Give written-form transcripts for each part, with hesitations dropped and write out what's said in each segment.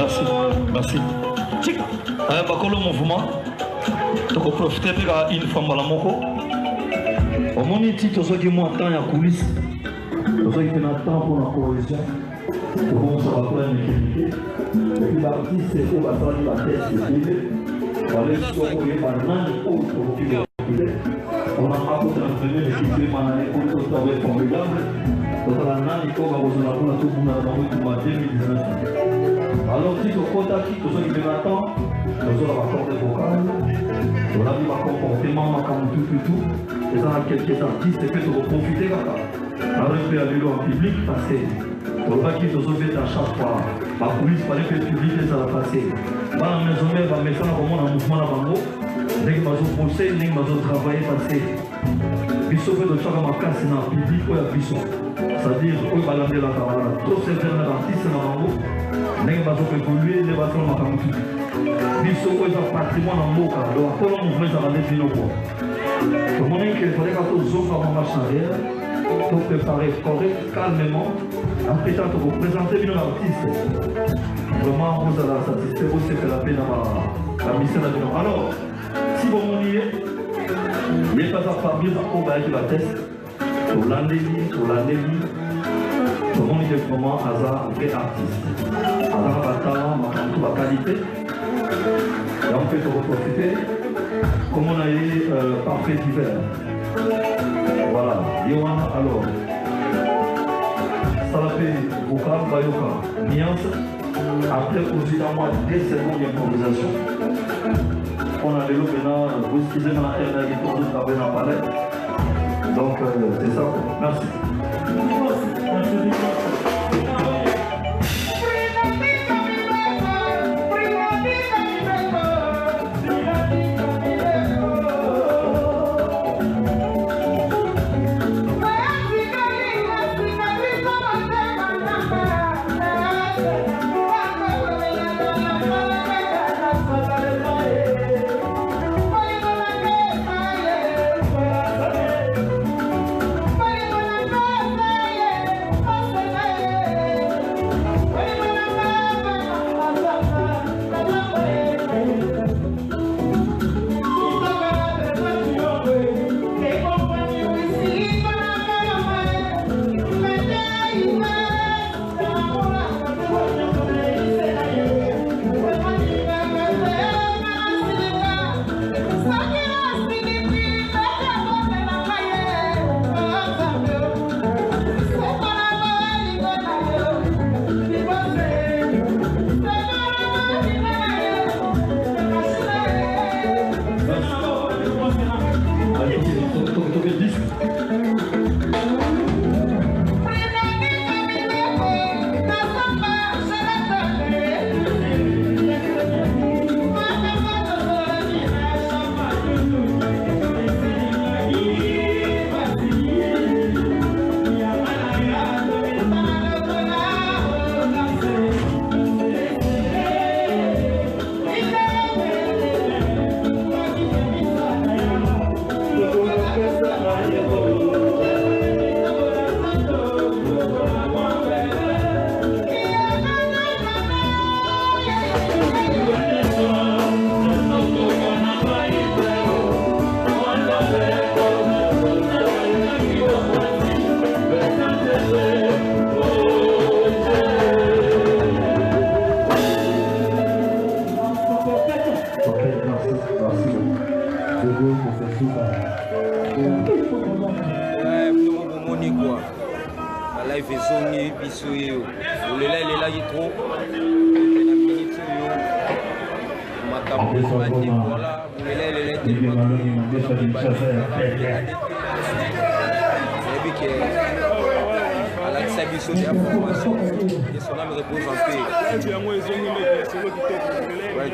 Merci. Merci. Par le mouvement, tu peux profiter de une femme à la moko. Au moment où tu as dit moi temps, il y a coulisses. Tu as dit temps pour la cohésion. Tu commences à faire une équipe. Et puis l'artiste, c'est pour faire la tête. On va aller sur le banane on a apporté un premier équipe de manane pour le travail formidable. Donc la nani pour la rosée pour la tout le monde dans 2019. Alors si tu contactes tous ceux qui m'attendent, nous allons accorder vocal. On a vu ma comportement, ma tout. Et ça a quelques artistes et puis tu vas profiter de ça. Alors il peut aller en public parce que pour pas qu'ils se sauvent à chaque fois. La police fallait que le public ça va passer. Dans la maison mère va mettre ça comme un mouvement à Bango. Dès que je vais pousser, dès que je vais travailler parce que Bissot fait de chaque macasse dans le public ou la Bissot. C'est-à-dire qu'il va l'amener la caméra. Trop certains artistes dans Bango. Dès que je vais évoluer, il va faire ma caméra. Bissot est un patrimoine en mots. Donc après on ouvre ça va les films. Comme on dit qu'il fallait que tous autres avant marche arrière. Pour préparer correct, calmement. Après ça, tu vas présenter une artiste. Vraiment, vous allez satisfaire, vous c'est la peine à la mission de alors, si vous m'oubliez, il n'y a pas à parler de la test. Pour l'année, tout le monde est vraiment un vrai artiste. Alors, la qualité. Et on peut te profiter. Comme on a eu parfait d'hiver. Voilà, Yohan, alors. Salapé, vocal, bayoka, nuance. Après, aussi dans moi, 10 secondes d'improvisation. On a développé maintenant, vous utilisez dans la RNA qui tourne dans le palais. Donc, c'est ça. Merci.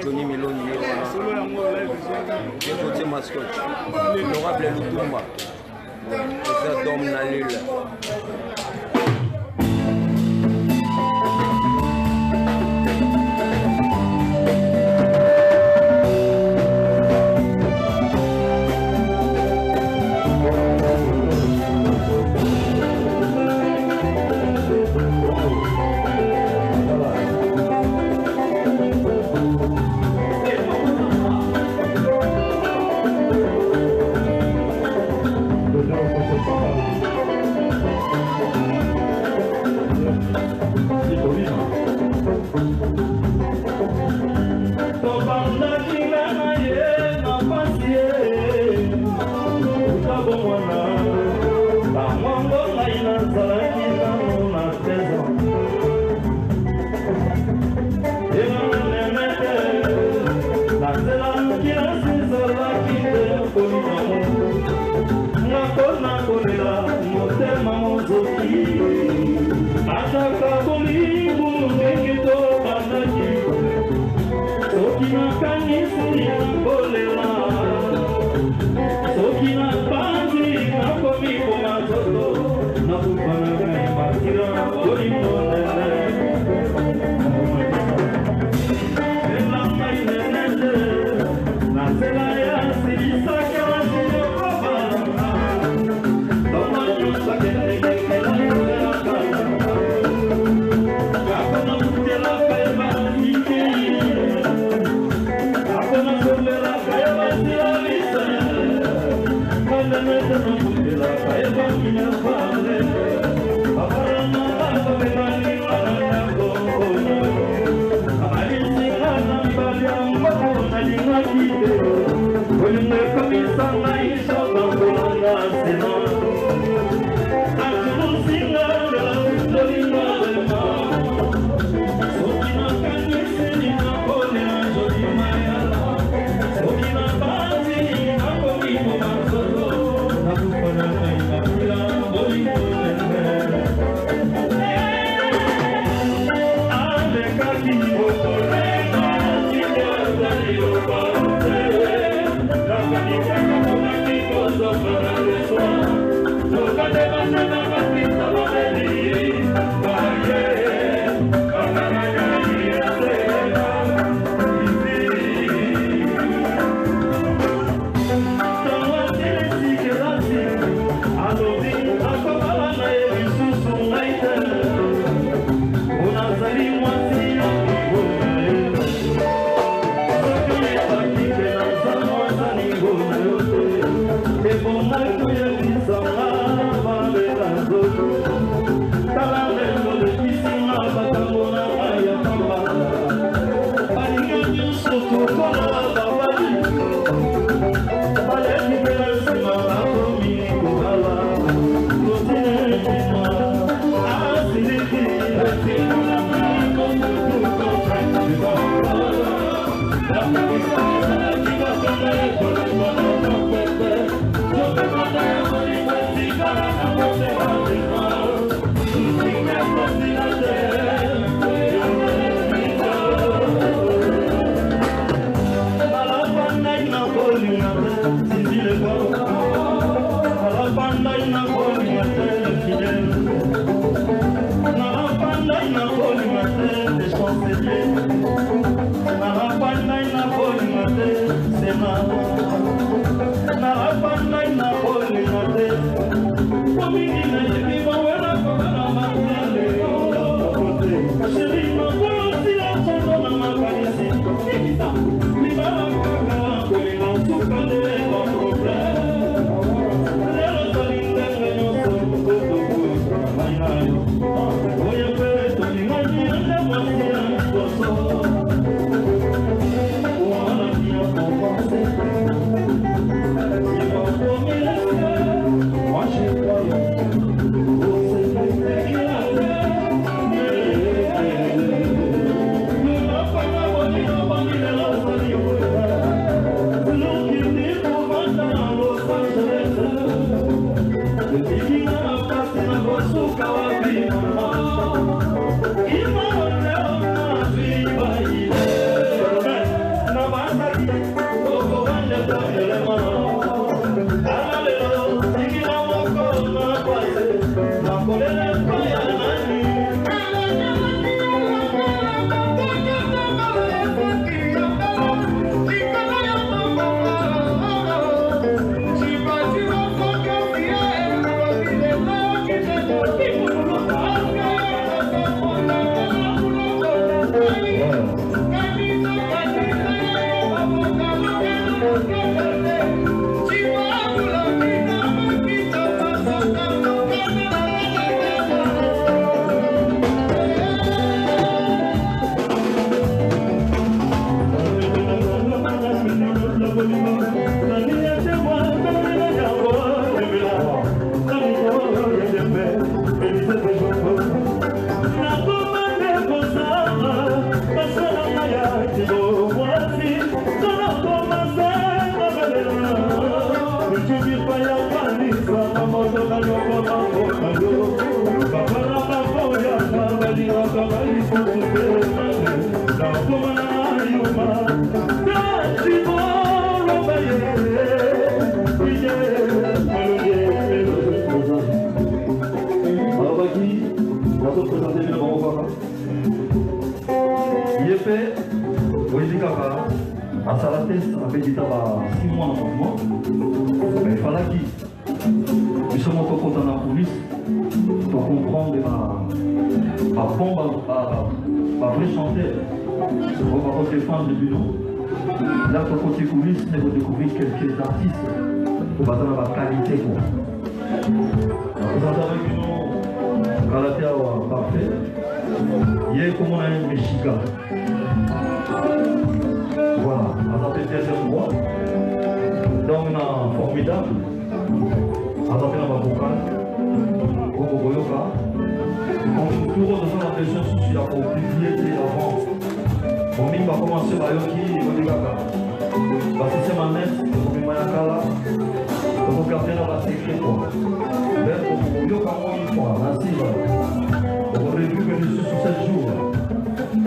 Johnny Meloni, l'honorable Lutumba, le Dom Nalil.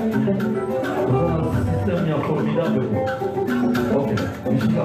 système formidable. Ok, Michika.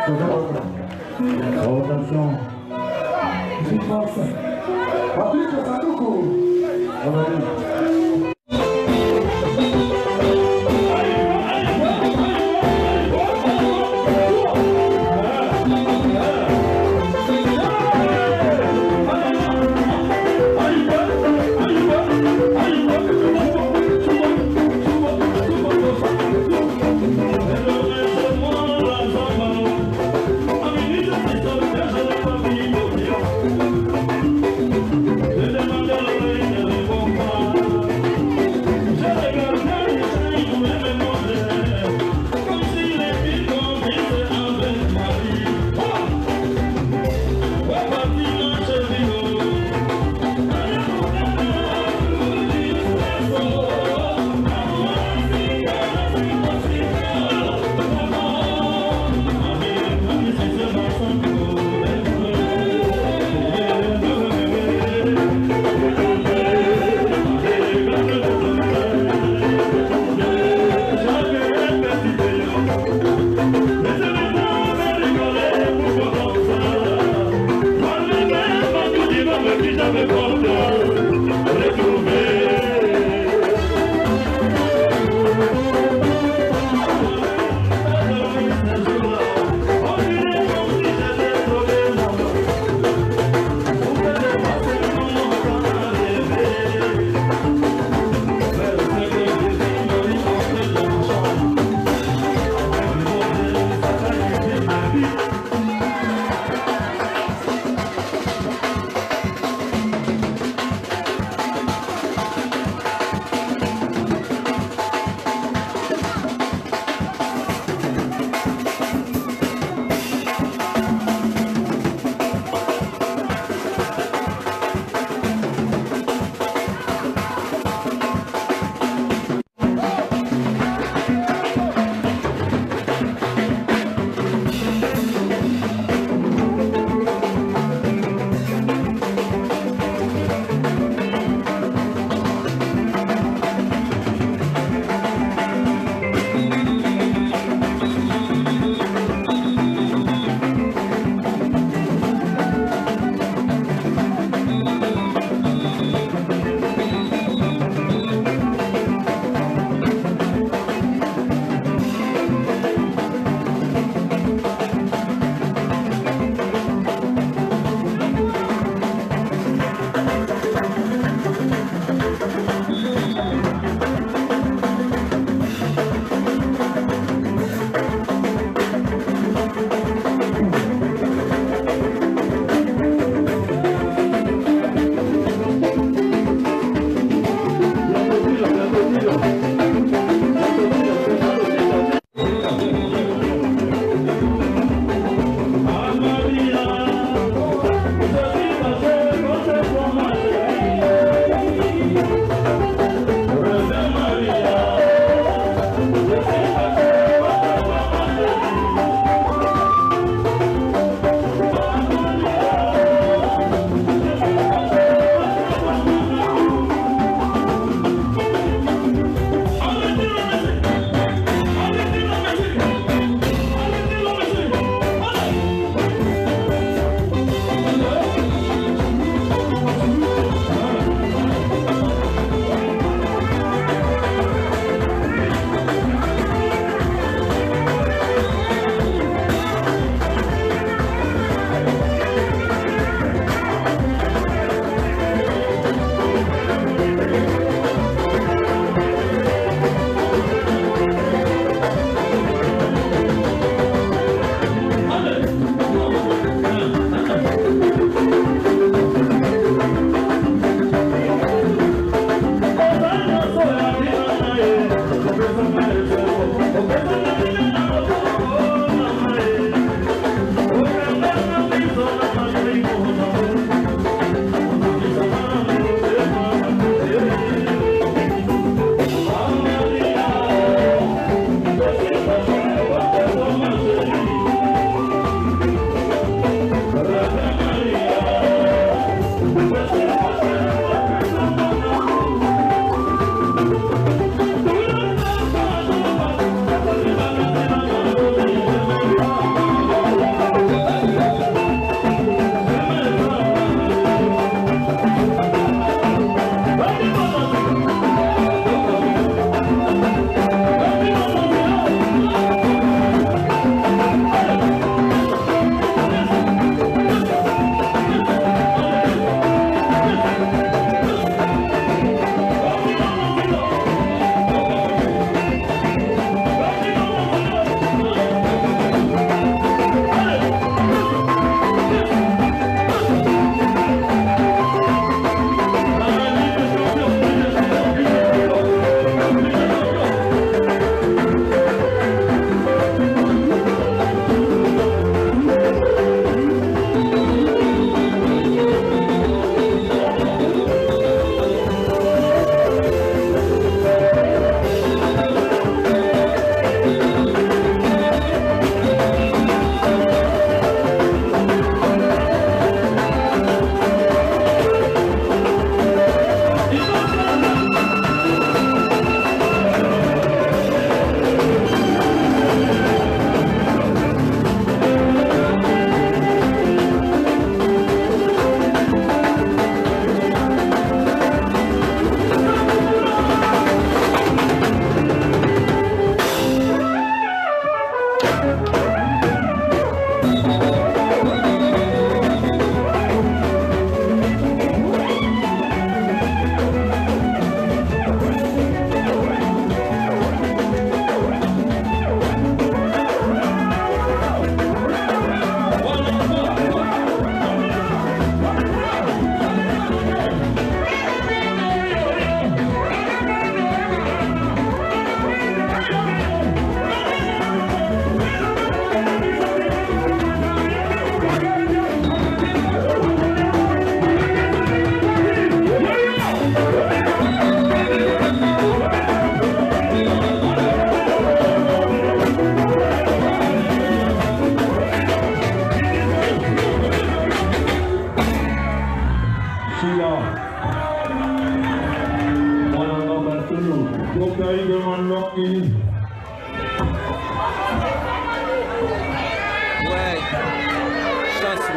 Attention. Patrick Sanduku. Thank you.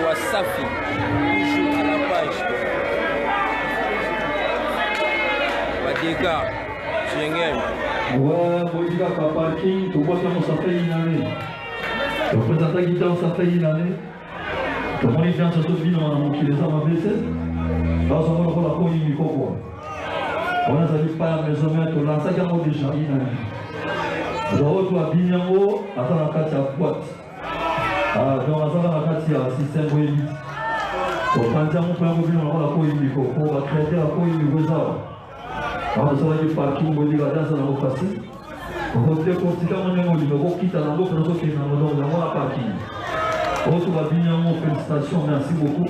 Wasafi, toujours à la page. Badega, Schengen. Ouais, Moïse a parking, tu vois comment ça fait une année. Le représentant qui danse, ça fait une année. Comment il danse toute vie dans qui les a blessés. Là, on va voir la cour du micro. On a dit pas à la maison, mais on a ça qui a déjà une année. Alors, tu as bien en haut, attends la carte à boîte. Donc, on a la carte à système élite. Donc, quand on peut revenir dans la cour du micro, on va créer la cour du micro. Alors, ça va être parking, on va dire la danse dans le facile. On va dire qu'on s'est quand même au numéro, quitte à la boîte, on qui est dans la parking. On va bien en haut, félicitations, merci beaucoup.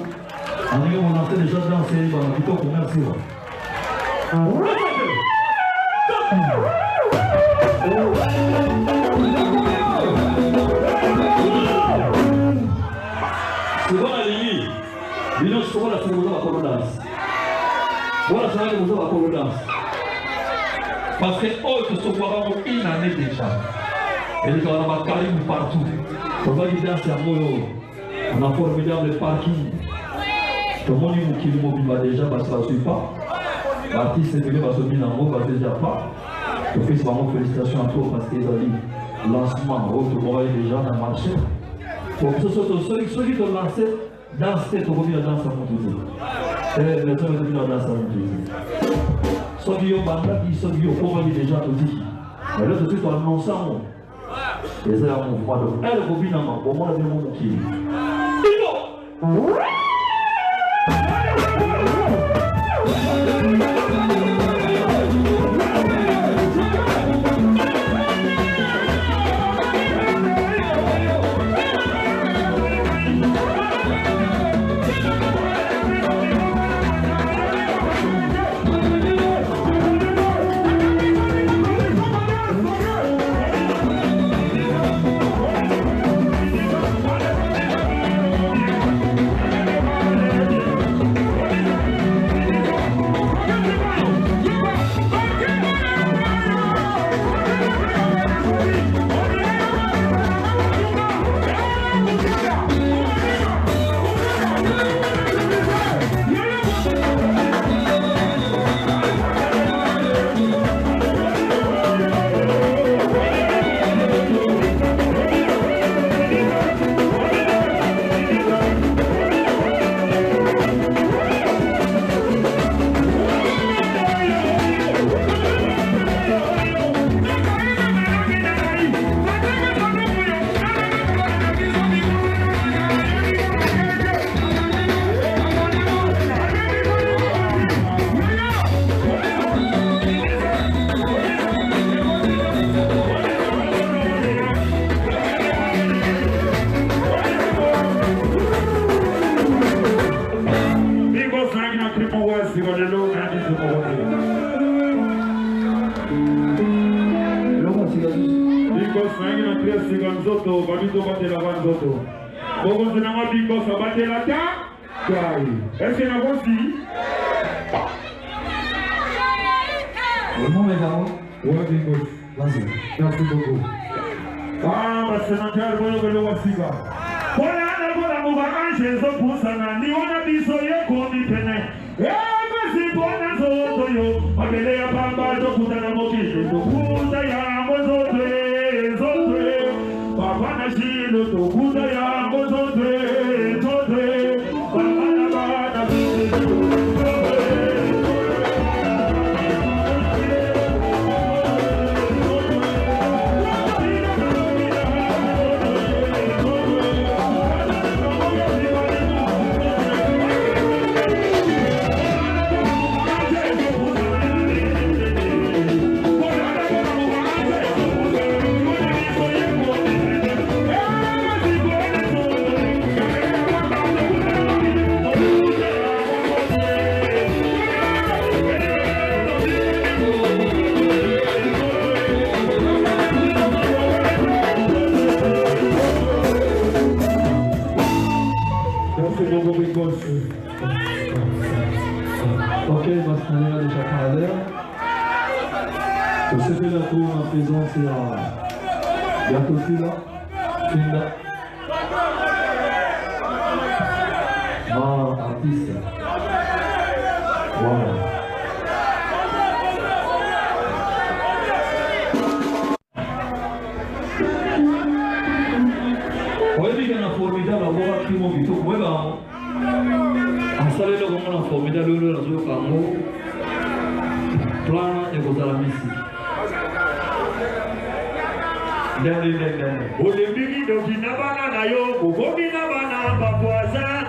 On a lancé déjà danser, on a plutôt pour merci. Souvent la ligne, nous souvent la seconde à la danse. Voilà, ça va nous avoir la danse. Parce que autres se voient une année déjà. Et les gens ont Karim partout. On va dire danser à Moyo. On a formidable parking. Tout le monde qui est mobile déjà parce que ça ne suit pas. L'artiste est venu parce que bien en haut, parce que déjà pas. Je fais vraiment félicitations à toi parce que les amis, lancement, tout le monde est déjà dans le marché. Pour que ce soit ceux qui ont lancé, danser, tu reviens dans sa montée. Et les gens reviennent dans sa montée. Ceux qui ont bandé, ceux qui ont compris déjà tout dit. Mais là, tout de suite, on annonce ça. Et c'est un mouvement. Donc, elle revient dans ma pour moi, elle est mon qui. Est-ce qu'il y en a aussi? Le nom est là. Oui, Big Boss. Vas-y. Merci beaucoup. Ah, ma sénateur, vous le voici. Voilà, voilà, on va manger ce poussana. Ni on a dit soyez comme il tenait. Eh, mais si bon à Zotoyo, on met les apambas de Poutana Moki. De Poutaya, Mozote, Zote. Papa Nashi, le Poutaya, Mozote, Zote. Papa Nabana, Ok, Masnaya de Chakarader. Je sais que la tour en présence est à Yatosila, Kinda. oyebi ke na formidable abwakaki mo kitoko oyeba yango asaleli okongo na formidable oyo nazoyoka yango plan ekozala misi ndenge olembiki doki na bana na yo kokomi na bana bavoisin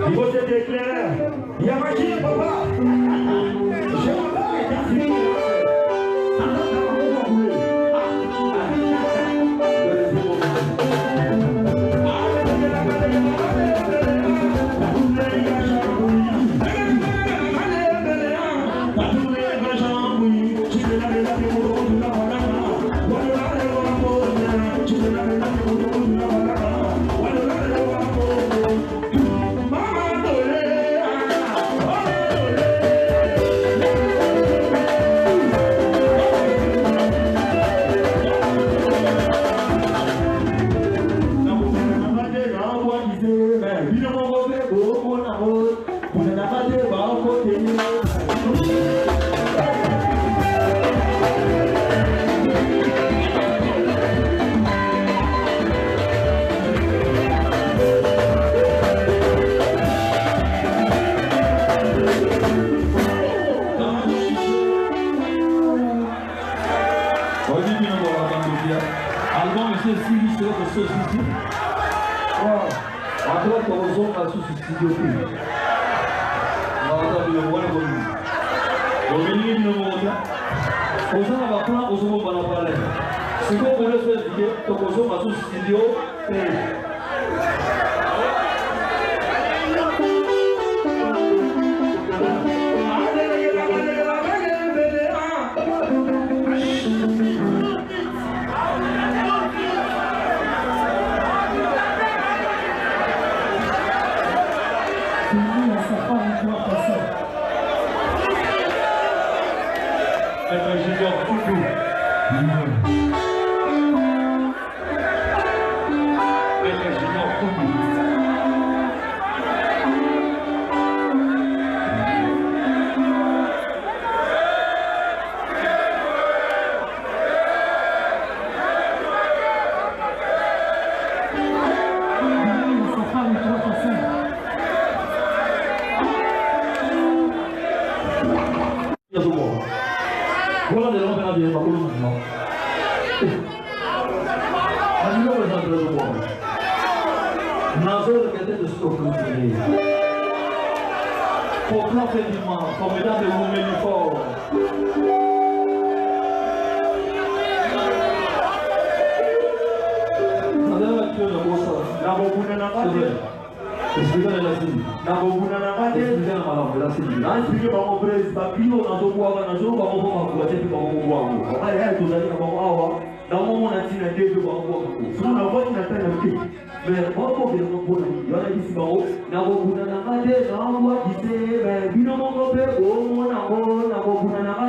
Il faut se déclarer. Il y a ma qui, papa. Bino mongo pe o mona